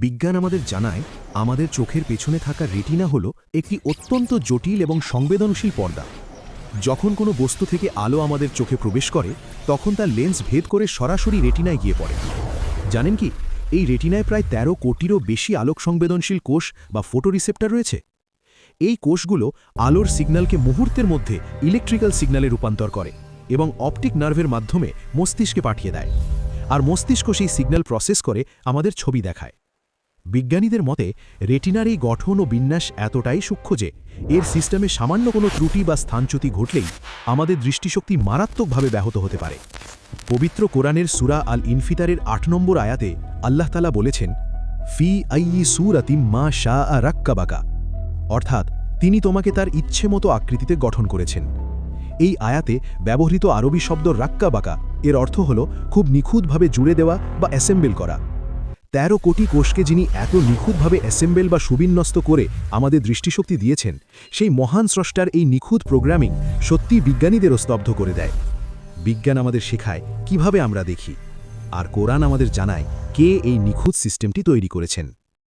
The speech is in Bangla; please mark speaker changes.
Speaker 1: বিজ্ঞান আমাদের জানায় আমাদের চোখের পেছনে থাকা রেটিনা হলো একটি অত্যন্ত জটিল এবং সংবেদনশীল পর্দা। যখন কোনো বস্তু থেকে আলো আমাদের চোখে প্রবেশ করে তখন তার লেন্স ভেদ করে সরাসরি রেটিনায় গিয়ে পড়ে। জানেন কি, এই রেটিনায় প্রায় ১৩ কোটিরও বেশি আলোক সংবেদনশীল কোষ বা ফটোরিসেপ্টর রয়েছে। এই কোষগুলো আলোর সিগন্যালকে মুহূর্তের মধ্যে ইলেকট্রিক্যাল সিগন্যালে রূপান্তর করে এবং অপটিক নার্ভের মাধ্যমে মস্তিষ্কে পাঠিয়ে দেয়, আর মস্তিষ্ক সেই সিগন্যাল প্রসেস করে আমাদের ছবি দেখায়। বিজ্ঞানীদের মতে রেটিনার এই গঠন ও বিন্যাস এতটাই সূক্ষ্ম যে এর সিস্টেমে সামান্য কোনো ত্রুটি বা স্থানচ্যুতি ঘটলেই আমাদের দৃষ্টিশক্তি মারাত্মকভাবে ব্যাহত হতে পারে। পবিত্র কোরআনের সূরা আল ইনফিতারের ৮ নম্বর আয়াতে আল্লাহ তাআলা বলেছেন, ফি আইয়ি সূরাতিম মা শাআ রাক্কাবাকা, অর্থাৎ তিনি তোমাকে তার ইচ্ছে মতো আকৃতিতে গঠন করেছেন। এই আয়াতে ব্যবহৃত আরবি শব্দ রাক্কাবাকা এর অর্থ হল খুব নিখুঁতভাবে জুড়ে দেওয়া বা অ্যাসেম্বল করা। ১৩ কোটি কোষকে যিনি এত নিখুঁতভাবে অ্যাসেম্বল বা সুবিন্যস্ত করে আমাদের দৃষ্টিশক্তি দিয়েছেন, সেই মহান স্রষ্টার এই নিখুঁত প্রোগ্রামিং সত্যি বিজ্ঞানীদেরও স্তব্ধ করে দেয়। বিজ্ঞান আমাদের শেখায় কিভাবে আমরা দেখি, আর কোরআন আমাদের জানায় কে এই নিখুঁত সিস্টেমটি তৈরি করেছেন।